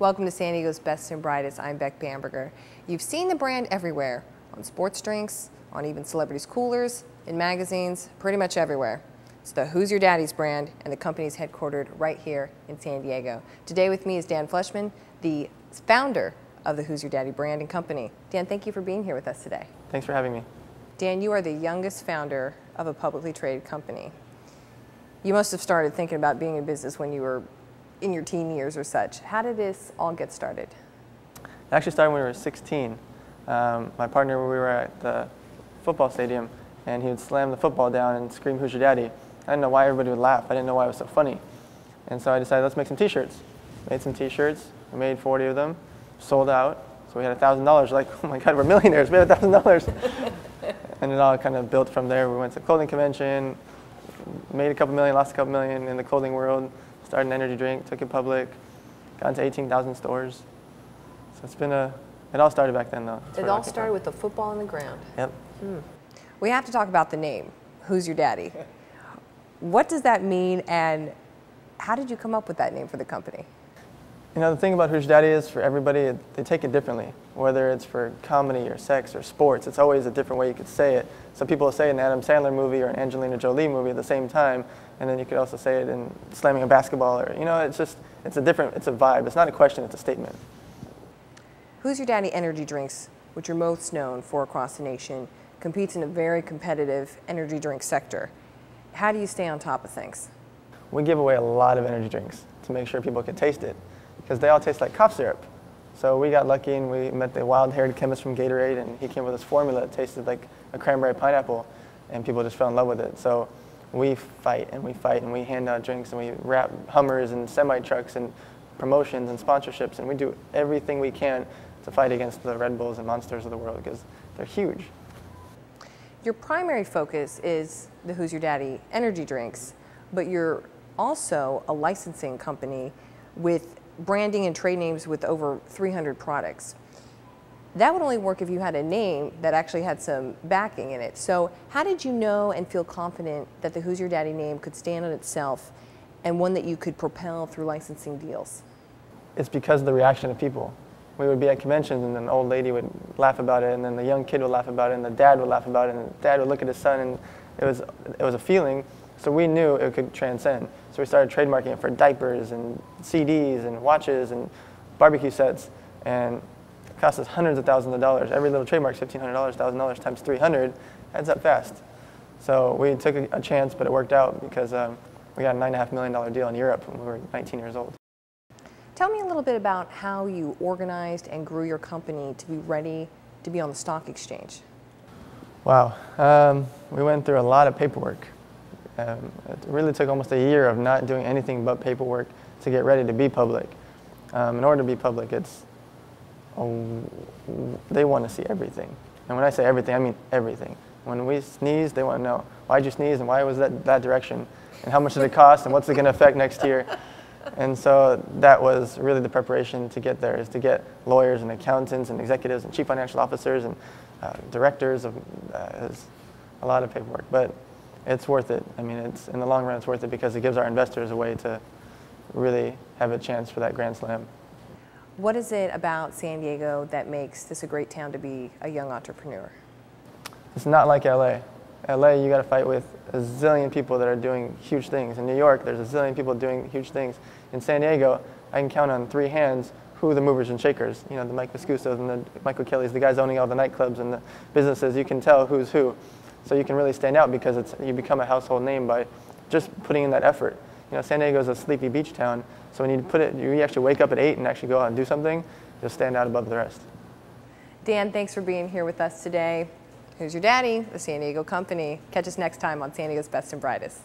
Welcome to San Diego's Best and Brightest. I'm Beck Bamberger. You've seen the brand everywhere, on sports drinks, on even celebrities' coolers, in magazines, pretty much everywhere. It's the Who's Your Daddy's brand, and the company is headquartered right here in San Diego. Today with me is Dan Fleyshman, the founder of the Who's Your Daddy brand and company. Dan, thank you for being here with us today. Thanks for having me. Dan, you are the youngest founder of a publicly traded company. You must have started thinking about being in business when you were in your teen years or such. How did this all get started? It actually started when we were 16. My partner, we were at the football stadium, and he would slam the football down and scream, "Who's your daddy?" I didn't know why everybody would laugh. I didn't know why it was so funny. And so I decided, let's make some t-shirts. Made some t-shirts. We made 40 of them, sold out. So we had $1,000. Like, oh my God, we're millionaires. We have $1,000. And it all kind of built from there. We went to a clothing convention, made a couple million, lost a couple million in the clothing world, started an energy drink, took it public, got into 18,000 stores. So it's been it all started back then though. It all started with the football on the ground. Yep. We have to talk about the name, Who's Your Daddy? What does that mean, and how did you come up with that name for the company? You know, the thing about Who's Your Daddy is for everybody, they take it differently. Whether it's for comedy or sex or sports, it's always a different way you could say it. Some people will say an Adam Sandler movie or an Angelina Jolie movie at the same time, and then you could also say it in slamming a basketball, or, you know, it's a vibe. It's not a question, it's a statement. Who's Your Daddy energy drinks, which you're most known for across the nation, competes in a very competitive energy drink sector. How do you stay on top of things? We give away a lot of energy drinks to make sure people can taste it, because they all taste like cough syrup. So we got lucky and we met the wild-haired chemist from Gatorade, and he came with this formula that tasted like a cranberry pineapple, and people just fell in love with it. So we fight and we hand out drinks, and we wrap Hummers and semi-trucks and promotions and sponsorships, and we do everything we can to fight against the Red Bulls and Monsters of the world, because they're huge. Your primary focus is the Who's Your Daddy energy drinks, but you're also a licensing company with branding and trade names with over 300 products. That would only work if you had a name that actually had some backing in it. So how did you know and feel confident that the Who's Your Daddy name could stand on itself and one that you could propel through licensing deals? It's because of the reaction of people. We would be at conventions, and an old lady would laugh about it, and then the young kid would laugh about it, and the dad would laugh about it, and the dad would look at his son, and it was a feeling. So we knew it could transcend. So we started trademarking it for diapers and CDs and watches and barbecue sets, and it cost us hundreds of thousands of dollars. Every little trademark is $1,500, $1,000 times 300 adds up fast. So we took a chance, but it worked out because we got a $9.5 million deal in Europe when we were 19 years old. Tell me a little bit about how you organized and grew your company to be ready to be on the stock exchange. Wow, we went through a lot of paperwork. It really took almost a year of not doing anything but paperwork to get ready to be public. In order to be public, they want to see everything. And when I say everything, I mean everything. When we sneeze, they want to know, why'd you sneeze and why was that direction? And how much did it cost and what's it going to affect next year? And so that was really the preparation to get there, is to get lawyers and accountants and executives and chief financial officers and directors. It's a lot of paperwork, but it's worth it. I mean, in the long run, it's worth it because it gives our investors a way to really have a chance for that grand slam. What is it about San Diego that makes this a great town to be a young entrepreneur? It's not like LA. LA, you got to fight with a zillion people that are doing huge things. In New York, there's a zillion people doing huge things. In San Diego, I can count on 3 hands who the movers and shakers, you know, the Mike Viscusos and the Michael Kellys, the guys owning all the nightclubs and the businesses. You can tell who's who. So you can really stand out because you become a household name by just putting in that effort. You know, San Diego is a sleepy beach town, so when you actually wake up at 8 and actually go out and do something, you'll stand out above the rest. Dan, thanks for being here with us today. Who's Your Daddy? The San Diego company. Catch us next time on San Diego's Best and Brightest.